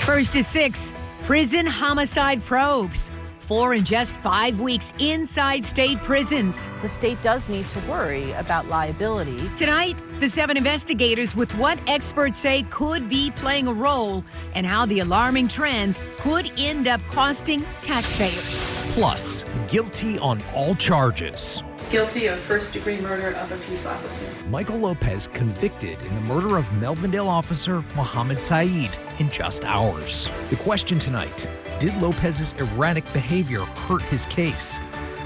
First to 6, prison homicide probes. 4 in just 5 weeks inside state prisons. The state does need to worry about liability. Tonight, the 7 investigators with what experts say could be playing a role and how the alarming trend could end up costing taxpayers. Plus, guilty on all charges. Guilty of first-degree murder of a peace officer. Michael Lopez convicted in the murder of Melvindale officer Mohammed Saeed in just hours. The question tonight, did Lopez's erratic behavior hurt his case?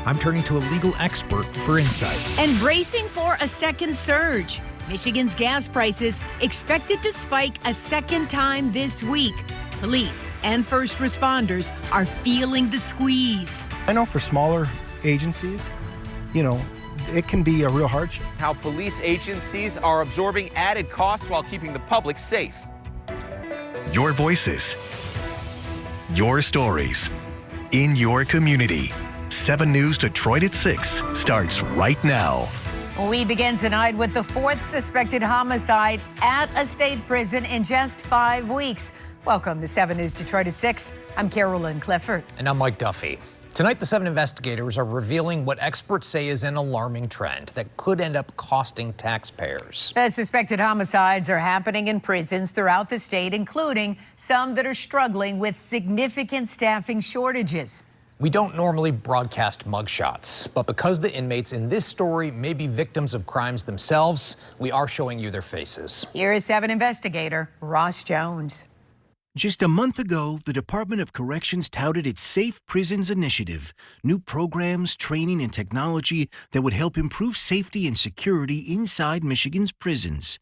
I'm turning to a legal expert for insight. And bracing for a second surge. Michigan's gas prices expected to spike a second time this week. Police and first responders are feeling the squeeze. I know for smaller agencies, it can be a real hardship. How police agencies are absorbing added costs while keeping the public safe. Your voices, your stories, in your community. 7 News Detroit at 6 starts right now. We begin tonight with the 4th suspected homicide at a state prison in just 5 weeks. Welcome to 7 News Detroit at 6. I'm Carolyn Clifford. And I'm Mike Duffy. Tonight, the 7 investigators are revealing what experts say is an alarming trend that could end up costing taxpayers. The suspected homicides are happening in prisons throughout the state, including some that are struggling with significant staffing shortages. We don't normally broadcast mugshots, but because the inmates in this story may be victims of crimes themselves, we are showing you their faces. Here is 7 investigator Ross Jones. Just a month ago, the Department of Corrections touted its Safe Prisons Initiative, new programs, training, and technology that would help improve safety and security inside Michigan's prisons.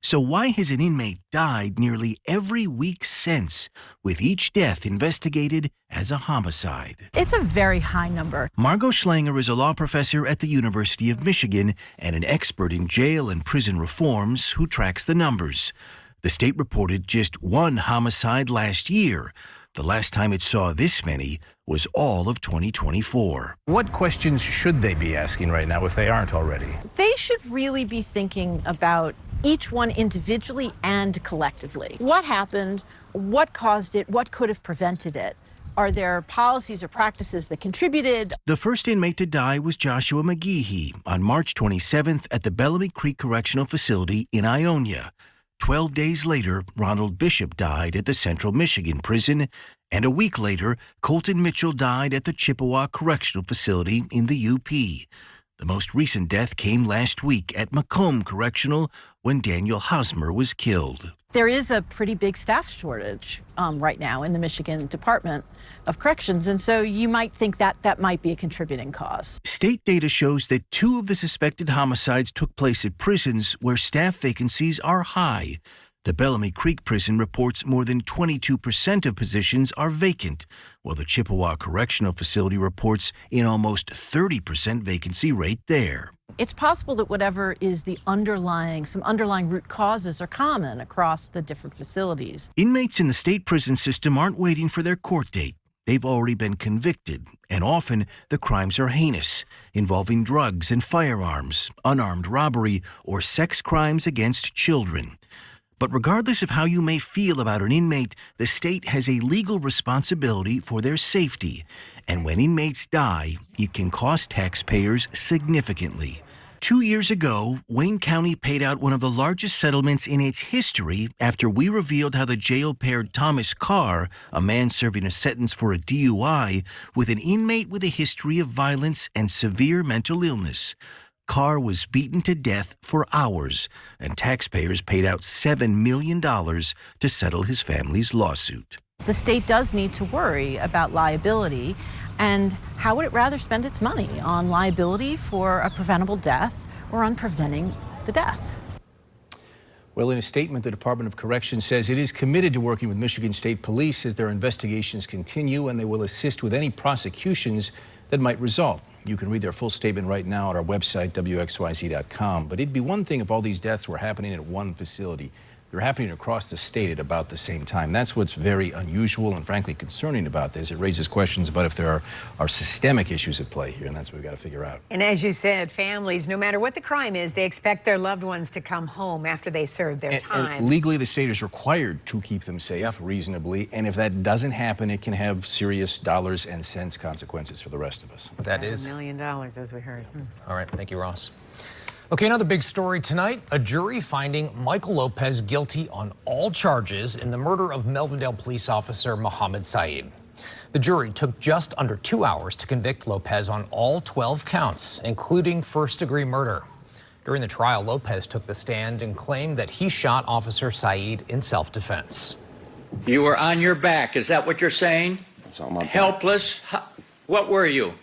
So why has an inmate died nearly every week since, with each death investigated as a homicide? It's a very high number. Margot Schlanger is a law professor at the University of Michigan and an expert in jail and prison reforms who tracks the numbers. The state reported just 1 homicide last year. The last time it saw this many was all of 2024. What questions should they be asking right now if they aren't already? They should really be thinking about each one individually and collectively. What happened? What caused it? What could have prevented it? Are there policies or practices that contributed? The first inmate to die was Joshua McGehee on March 27th at the Bellamy Creek Correctional Facility in Ionia. 12 days later, Ronald Bishop died at the Central Michigan Prison, and a week later, Colton Mitchell died at the Chippewa Correctional Facility in the UP. The most recent death came last week at Macomb Correctional when Daniel Hosmer was killed. There is a pretty big staff shortage right now in the Michigan Department of Corrections, and so you might think that might be a contributing cause. State data shows that 2 of the suspected homicides took place at prisons where staff vacancies are high. The Bellamy Creek Prison reports more than 22% of positions are vacant, while the Chippewa Correctional Facility reports an almost 30% vacancy rate there. It's possible that whatever is some underlying root causes are common across the different facilities. Inmates in the state prison system aren't waiting for their court date. They've already been convicted, and often the crimes are heinous, involving drugs and firearms, unarmed robbery, or sex crimes against children. But regardless of how you may feel about an inmate, the state has a legal responsibility for their safety. And when inmates die, it can cost taxpayers significantly. 2 years ago, Wayne County paid out one of the largest settlements in its history after we revealed how the jail paired Thomas Carr, a man serving a sentence for a DUI, with an inmate with a history of violence and severe mental illness. Carr was beaten to death for hours, and taxpayers paid out $7 million to settle his family's lawsuit. The state does need to worry about liability, and how would it rather spend its money, on liability for a preventable death or on preventing the death? Well, in a statement, the Department of Corrections says it is committed to working with Michigan State Police as their investigations continue, and they will assist with any prosecutions that might result. You can read their full statement right now at our website, WXYZ.com. But it'd be one thing if all these deaths were happening at one facility. They're happening across the state at about the same time. That's what's very unusual and frankly concerning about this. It raises questions about if there are systemic issues at play here, and that's what we've got to figure out. And as you said, families, no matter what the crime is, they expect their loved ones to come home after they serve their time. And legally, the state is required to keep them safe reasonably, and if that doesn't happen, it can have serious dollars and cents consequences for the rest of us. That is $1 million, as we heard. All right, thank you, Ross. Okay, another big story tonight. A jury finding Michael Lopez guilty on all charges in the murder of Melvindale police officer Mohammed Saeed. The jury took just under 2 hours to convict Lopez on all 12 counts, including first-degree murder. During the trial, Lopez took the stand and claimed that he shot Officer Saeed in self-defense. You were on your back, is that what you're saying? I was on my back. Helpless? What were you?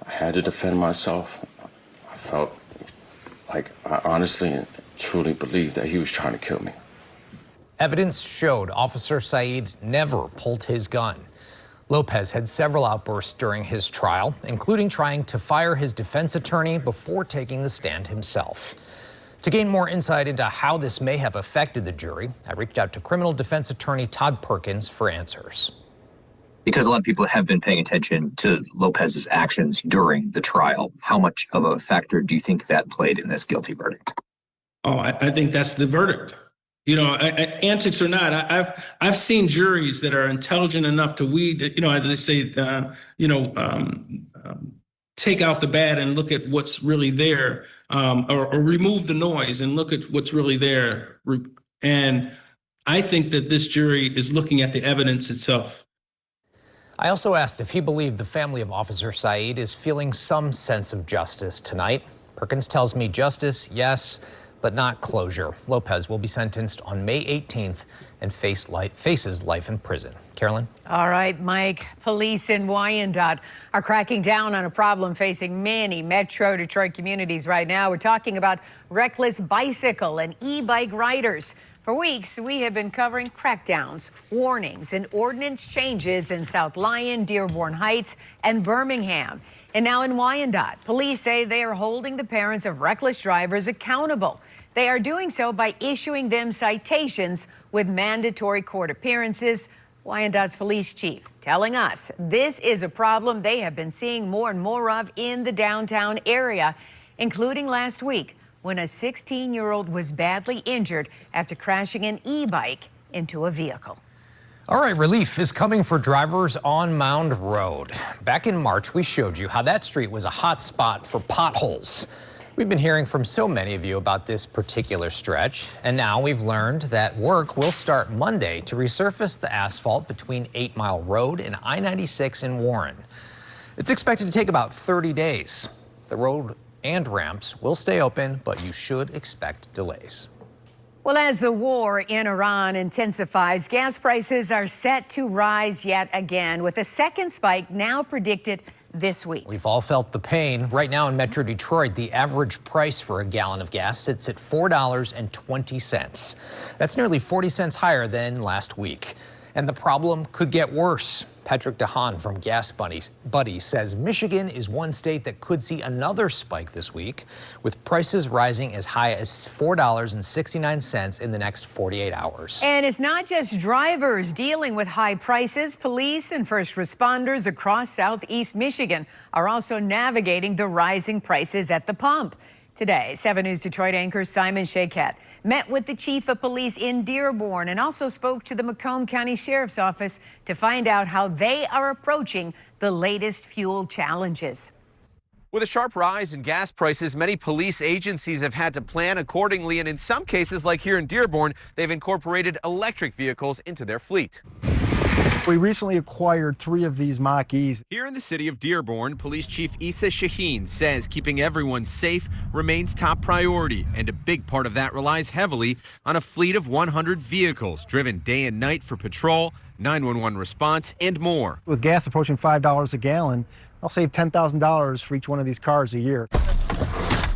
I had to defend myself. I felt like I honestly and truly believed that he was trying to kill me. Evidence showed Officer Saeed never pulled his gun. Lopez had several outbursts during his trial, including trying to fire his defense attorney before taking the stand himself. To gain more insight into how this may have affected the jury, I reached out to criminal defense attorney Todd Perkins for answers. Because a lot of people have been paying attention to Lopez's actions during the trial, how much of a factor do you think that played in this guilty verdict? Oh, I think that's the verdict. You know, antics or not, I've seen juries that are intelligent enough to weed, you know, as they say, take out the bad and look at what's really there, or remove the noise and look at what's really there. And I think that this jury is looking at the evidence itself. I also asked if he believed the family of Officer Saeed is feeling some sense of justice tonight. Perkins tells me justice, yes, but not closure. Lopez will be sentenced on May 18th and faces life in prison. Carolyn? All right, Mike. Police in Wyandotte are cracking down on a problem facing many Metro Detroit communities right now. We're talking about reckless bicycle and e-bike riders. For weeks, we have been covering crackdowns, warnings, and ordinance changes in South Lyon, Dearborn Heights, and Birmingham. And now in Wyandotte, police say they are holding the parents of reckless drivers accountable. They are doing so by issuing them citations with mandatory court appearances. Wyandotte's police chief telling us this is a problem they have been seeing more and more of in the downtown area, including last week, when a 16-year-old was badly injured after crashing an e-bike into a vehicle. All right, relief is coming for drivers on Mound Road. Back in March, we showed you how that street was a hot spot for potholes. We've been hearing from so many of you about this particular stretch, and now we've learned that work will start Monday to resurface the asphalt between 8 Mile Road and I-96 in Warren. It's expected to take about 30 days. The road and ramps will stay open, but you should expect delays. Well, as the war in Iran intensifies, gas prices are set to rise yet again, with a second spike now predicted this week. We've all felt the pain. Right now in Metro Detroit, the average price for a gallon of gas sits at $4.20. That's nearly 40 cents higher than last week. And the problem could get worse. Patrick DeHaan from Gas Buddy says Michigan is one state that could see another spike this week, with prices rising as high as $4.69 in the next 48 hours. And it's not just drivers dealing with high prices. Police and first responders across southeast Michigan are also navigating the rising prices at the pump. Today, 7 News Detroit anchor Simon Shaykhet met with the chief of police in Dearborn and also spoke to the Macomb County Sheriff's Office to find out how they are approaching the latest fuel challenges. With a sharp rise in gas prices, many police agencies have had to plan accordingly, and in some cases, like here in Dearborn, they've incorporated electric vehicles into their fleet. We recently acquired 3 of these Mach-E's. Here in the city of Dearborn, Police Chief Issa Shaheen says keeping everyone safe remains top priority, and a big part of that relies heavily on a fleet of 100 vehicles driven day and night for patrol, 911 response, and more. With gas approaching $5 a gallon, I'll save $10,000 for each one of these cars a year.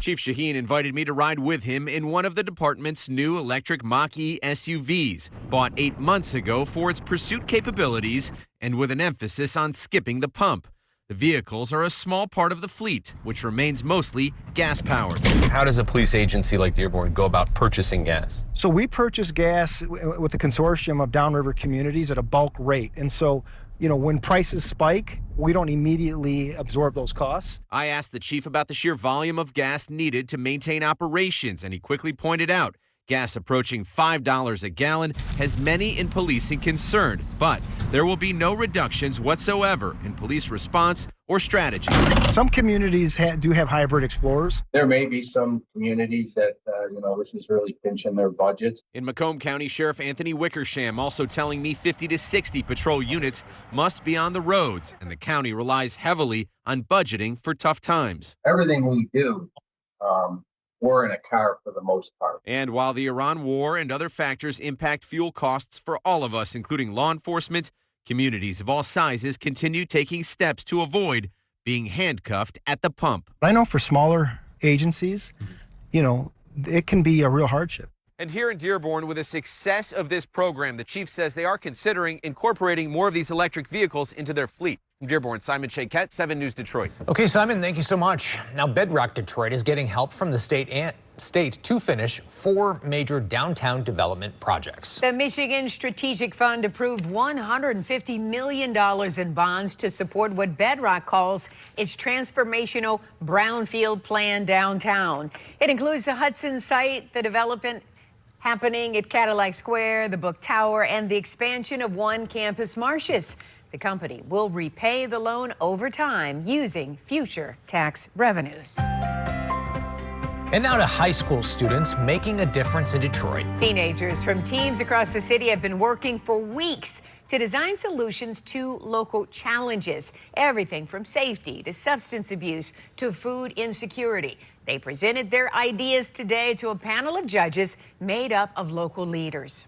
Chief Shaheen invited me to ride with him in one of the department's new electric Mach-E SUVs, bought 8 months ago for its pursuit capabilities and with an emphasis on skipping the pump. The vehicles are a small part of the fleet, which remains mostly gas-powered. How does a police agency like Dearborn go about purchasing gas? So we purchase gas with the consortium of downriver communities at a bulk rate. And so, when prices spike, we don't immediately absorb those costs. I asked the chief about the sheer volume of gas needed to maintain operations, and he quickly pointed out gas approaching $5 a gallon has many in policing concerned, but there will be no reductions whatsoever in police response or strategy. Some communities do have hybrid Explorers. There may be some communities that, this is really pinching their budgets. In Macomb County, Sheriff Anthony Wickersham also telling me 50 to 60 patrol units must be on the roads, and the county relies heavily on budgeting for tough times. Everything we do, we're in a car for the most part. And while the Iran war and other factors impact fuel costs for all of us, including law enforcement, communities of all sizes continue taking steps to avoid being handcuffed at the pump. I know for smaller agencies, it can be a real hardship. And here in Dearborn, with the success of this program, the chief says they are considering incorporating more of these electric vehicles into their fleet. From Dearborn, Simon Shaykhet, 7 News Detroit. Okay, Simon, thank you so much. Now, Bedrock Detroit is getting help from the state to finish 4 major downtown development projects. The Michigan Strategic Fund approved $150 million in bonds to support what Bedrock calls its transformational brownfield plan downtown. It includes the Hudson site, the development happening at Cadillac Square, the Book Tower, and the expansion of One Campus Martius. The company will repay the loan over time using future tax revenues. And now to high school students making a difference in Detroit. Teenagers from teams across the city have been working for weeks to design solutions to local challenges, everything from safety to substance abuse to food insecurity. They presented their ideas today to a panel of judges made up of local leaders.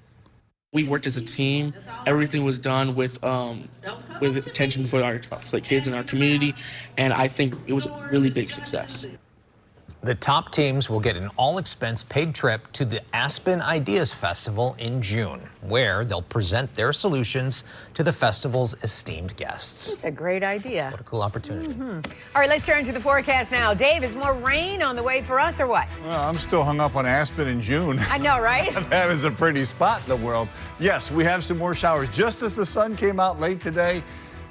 We worked as a team. Everything was done with attention for the kids in our community, and I think it was a really big success. The top teams will get an all-expense-paid trip to the Aspen Ideas Festival in June, where they'll present their solutions to the festival's esteemed guests. That's a great idea. What a cool opportunity. All right, let's turn to the forecast now. Dave, is more rain on the way for us or what? Well, I'm still hung up on Aspen in June. I know, right? That is a pretty spot in the world. Yes, we have some more showers. Just as the sun came out late today,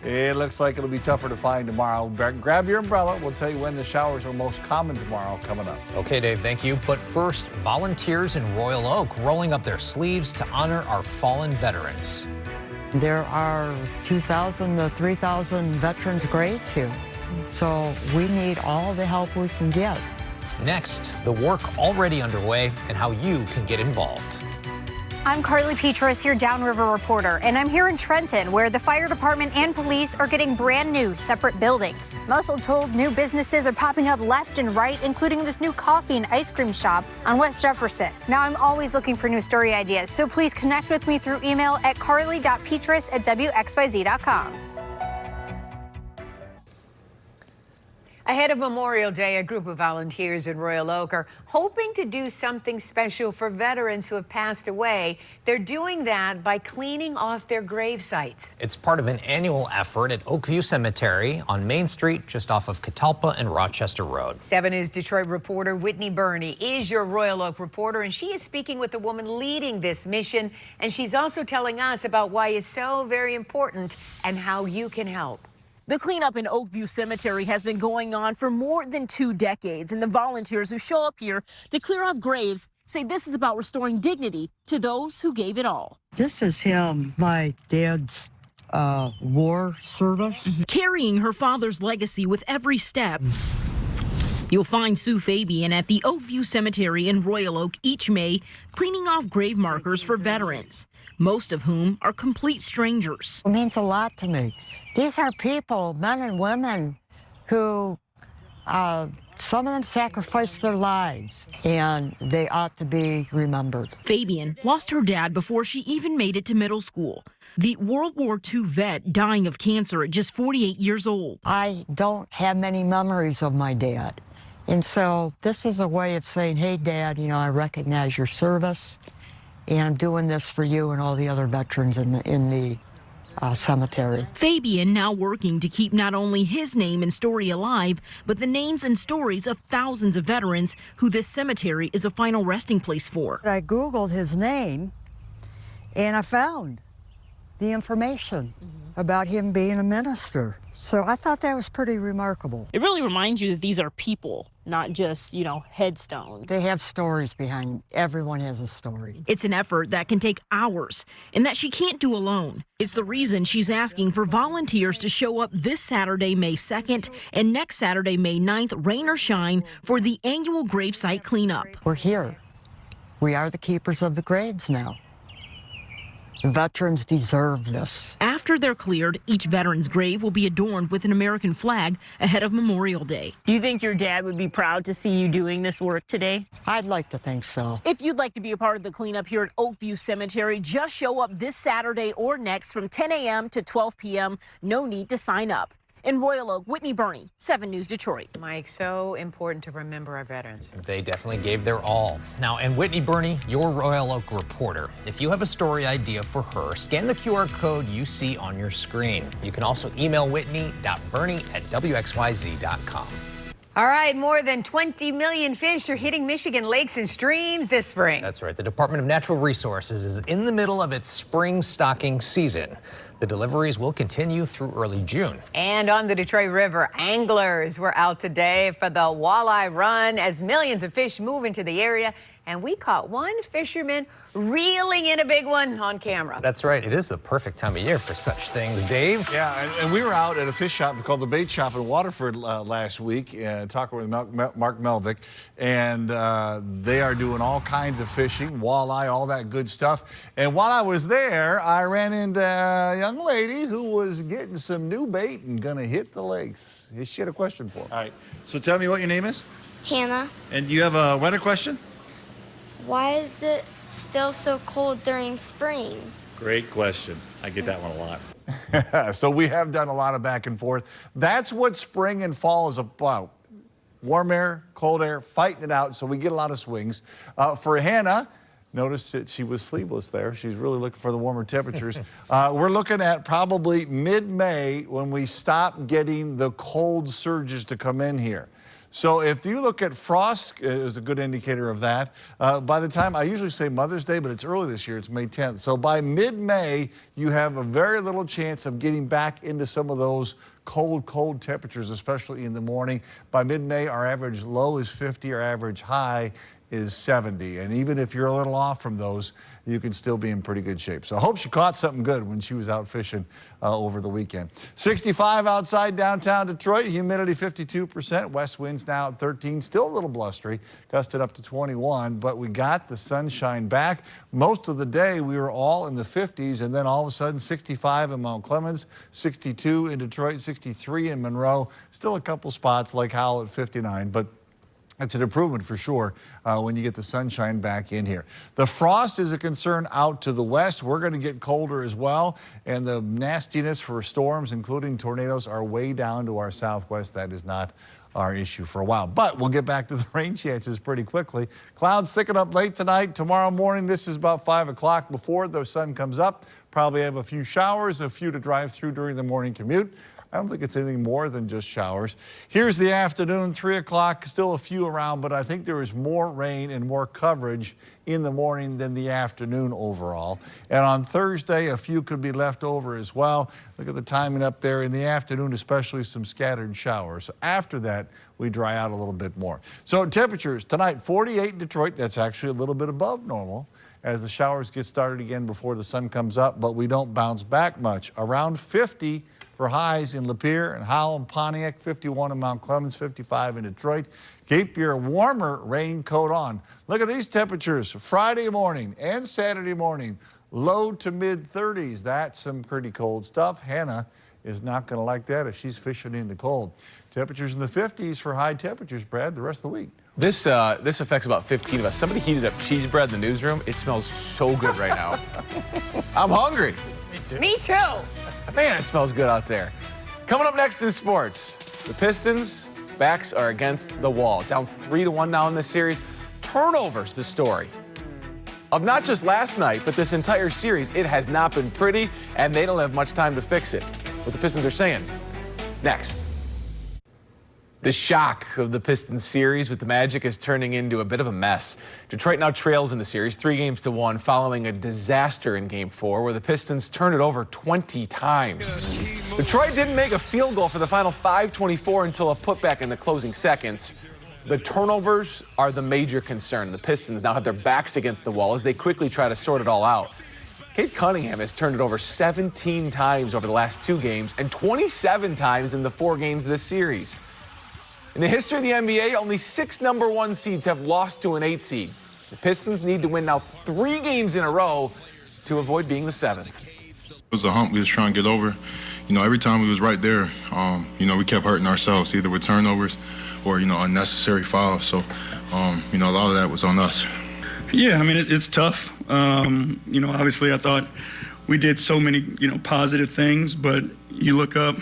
it looks like it'll be tougher to find tomorrow. Grab your umbrella. We'll tell you when the showers are most common tomorrow coming up. Okay, Dave, thank you. But first, volunteers in Royal Oak rolling up their sleeves to honor our fallen veterans. There are 2,000 to 3,000 veterans' graves here. So we need all the help we can get. Next, the work already underway and how you can get involved. I'm Carly Petros, your Downriver reporter, and I'm here in Trenton, where the fire department and police are getting brand new separate buildings. I'm also told new businesses are popping up left and right, including this new coffee and ice cream shop on West Jefferson. Now, I'm always looking for new story ideas, so please connect with me through email at carly.petros@wxyz.com. Ahead of Memorial Day, a group of volunteers in Royal Oak are hoping to do something special for veterans who have passed away. They're doing that by cleaning off their grave sites. It's part of an annual effort at Oak View Cemetary on Main Street, just off of Catalpa and Rochester Road. 7 News Detroit reporter Whitney Burney is your Royal Oak reporter, and she is speaking with the woman leading this mission, and she's also telling us about why it's so very important and how you can help. The cleanup in Oak View Cemetery has been going on for more than 2 decades, and the volunteers who show up here to clear off graves say this is about restoring dignity to those who gave it all. This is him, my dad's war service. Carrying her father's legacy with every step. You'll find Sue Fabian at the Oak View Cemetery in Royal Oak each May, cleaning off grave markers for veterans, most of whom are complete strangers. It means a lot to me. These are people, men and women, who some of them sacrificed their lives, and they ought to be remembered. Fabian lost her dad before she even made it to middle school. The World War II vet dying of cancer at just 48 years old. I don't have many memories of my dad. And so this is a way of saying, hey, Dad, I recognize your service, and I'm doing this for you and all the other veterans in the cemetery. Fabian now working to keep not only his name and story alive, but the names and stories of thousands of veterans who this cemetery is a final resting place for. I Googled his name and I found the information about him being a minister. So I thought that was pretty remarkable. It really reminds you that these are people, not just, headstones. They have stories behind. Everyone has a story. It's an effort that can take hours and that she can't do alone. It's the reason she's asking for volunteers to show up this Saturday, May 2nd, and next Saturday, May 9th, rain or shine, for the annual gravesite cleanup. We're here. We are the keepers of the graves now. The veterans deserve this. After they're cleared, each veteran's grave will be adorned with an American flag ahead of Memorial Day. Do you think your dad would be proud to see you doing this work today? I'd like to think so. If you'd like to be a part of the cleanup here at Oak View Cemetery, just show up this Saturday or next from 10 a.m. to 12 p.m. No need to sign up. In Royal Oak, Whitney Burney, 7 News Detroit. Mike, so important to remember our veterans. They definitely gave their all. Now, and Whitney Burney, your Royal Oak reporter. If you have a story idea for her, scan the QR code you see on your screen. You can also email whitney.burney@wxyz.com. All right, more than 20 million fish are hitting Michigan lakes and streams this spring. That's right. The Department of Natural Resources is in the middle of its spring stocking season. The deliveries will continue through early June. And on the Detroit River, anglers were out today for the walleye run as millions of fish move into the area. And we caught one fisherman reeling in a big one on camera. That's right. It is the perfect time of year for such things. Dave? Yeah, and we were out at a fish shop called the Bait Shop in Waterford last week, talking with Mark Melvick, and they are doing all kinds of fishing, walleye, all that good stuff. And while I was there, I ran into a young lady who was getting some new bait and gonna hit the lakes. She had a question for me. All right, so tell me what your name is. Hannah. And do you have a weather question? Why is it still so cold during spring? Great question. I get that one a lot. So we have done a lot of back and forth. That's what spring and fall is about. Warm air, cold air, fighting it out, so we get a lot of swings. For Hannah, notice that she was sleeveless there. She's really looking for the warmer temperatures. We're looking at probably mid-May when we stop getting the cold surges to come in here. So if you look at frost, is a good indicator of that. By the time, I usually say Mother's Day, but it's early this year, it's May 10th. So by mid-May, you have a very little chance of getting back into some of those cold temperatures, especially in the morning. By mid-May, our average low is 50, our average high is 70. And even if you're a little off from those, you can still be in pretty good shape. So I hope she caught something good when she was out fishing over the weekend. 65 outside downtown Detroit, humidity 52%, west winds now at 13, still a little blustery, gusted up to 21, but we got the sunshine back. Most of the day we were all in the 50s, and then all of a sudden 65 in Mount Clemens, 62 in Detroit, 63 in Monroe, still a couple spots like Howell at 59, but it's an improvement for sure when you get the sunshine back in here. The frost is a concern out to the west. We're going to get colder as well, and the nastiness for storms, including tornadoes, are way down to our southwest. That is not our issue for a while, but we'll get back to the rain chances pretty quickly. Clouds thicken up late tonight. Tomorrow morning, this is about 5 o'clock before the sun comes up. Probably have a few showers, a few to drive through during the morning commute. I don't think it's anything more than just showers. Here's the afternoon, 3 o'clock, still a few around, but I think there is more rain and more coverage in the morning than the afternoon overall. And on Thursday, a few could be left over as well. Look at the timing up there in the afternoon, especially some scattered showers. After that, we dry out a little bit more. So temperatures tonight, 48 in Detroit. That's actually a little bit above normal as the showers get started again before the sun comes up, but we don't bounce back much. Around 50 for highs in Lapeer and Howell and Pontiac, 51 in Mount Clemens, 55 in Detroit. Keep your warmer raincoat on. Look at these temperatures Friday morning and Saturday morning, low to mid 30s. That's some pretty cold stuff. Hannah is not going to like that if she's fishing in the cold. Temperatures in the 50s for high temperatures, Brad, the rest of the week. This affects about 15 of us. Somebody heated up cheese bread in the newsroom. It smells so good right now. I'm hungry. Me too. Me too. Man, it smells good out there. Coming up next in sports, the Pistons' backs are against the wall. Down 3-1 now in this series. Turnovers, the story. of not just last night, but this entire series. It has not been pretty, and they don't have much time to fix it. What the Pistons are saying. Next. The shock of the Pistons series with the Magic is turning into a bit of a mess. Detroit now trails in the series 3-1 following a disaster in Game 4 where the Pistons turned it over 20 times. Detroit didn't make a field goal for the final 5:24 until a putback in the closing seconds. The turnovers are the major concern. The Pistons now have their backs against the wall as they quickly try to sort it all out. Cade Cunningham has turned it over 17 times over the last 2 games and 27 times in the 4 games of this series. In the history of the NBA, only 6 number 1 seeds have lost to an 8 seed. The Pistons need to win now 3 games in a row to avoid being the 7th. It was a hump we was trying to get over. You know, every time we was right there, you know, we kept hurting ourselves, either with turnovers or, you know, unnecessary fouls. So, you know, a lot of that was on us. Yeah, I mean, it's tough. You know, obviously I thought we did so many, you know, positive things, but you look up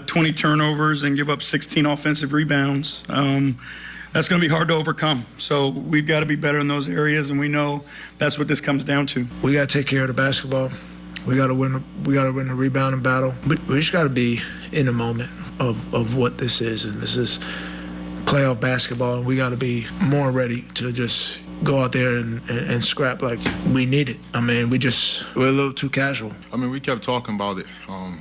20 turnovers and give up 16 offensive rebounds. That's going to be hard to overcome. So we've got to be better in those areas, and we know that's what this comes down to. We got to take care of the basketball. We got to win. We got to win the rebounding battle. We just got to be in the moment of what this is, and this is playoff basketball. And we got to be more ready to just go out there and scrap like we need it. I mean, we're a little too casual. I mean, we kept talking about it.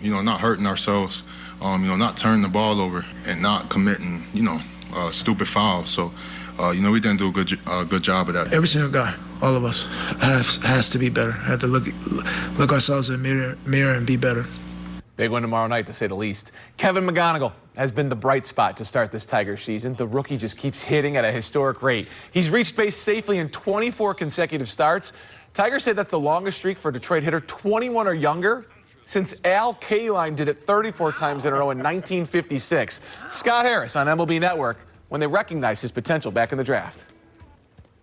You know, not hurting ourselves. You know, not turning the ball over and not committing, you know, stupid fouls. So, you know, we didn't do a good job of that. Every single guy, all of us, has to be better. Have to look ourselves in the mirror and be better. Big one tomorrow night, to say the least. Kevin McGonigal has been the bright spot to start this Tigers season. The rookie just keeps hitting at a historic rate. He's reached base safely in 24 consecutive starts. Tigers say that's the longest streak for a Detroit hitter 21 or younger since Al Kaline did it 34 times in a row in 1956. Scott Harris on MLB Network when they recognized his potential back in the draft.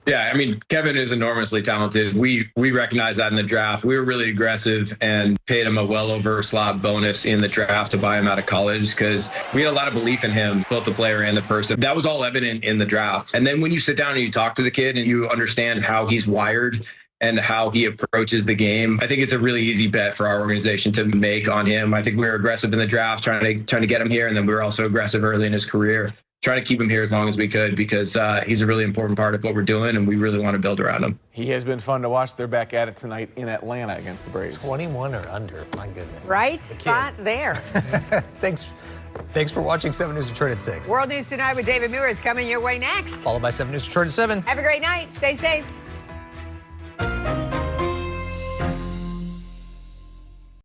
Yeah, I mean, Kevin is enormously talented. We recognize that in the draft. We were really aggressive and paid him a well over slot bonus in the draft to buy him out of college because we had a lot of belief in him, both the player and the person. That was all evident in the draft. And then when you sit down and you talk to the kid and you understand how he's wired and how he approaches the game, I think it's a really easy bet for our organization to make on him. I think we were aggressive in the draft, trying to get him here, and then we were also aggressive early in his career, trying to keep him here as long as we could because he's a really important part of what we're doing, and we really want to build around him. He has been fun to watch. They're back at it tonight in Atlanta against the Braves. 21 or under, my goodness. Right spot there. Thanks for watching 7 News Detroit at 6. World News Tonight with David Muir is coming your way next. Followed by 7 News Detroit at 7. Have a great night. Stay safe.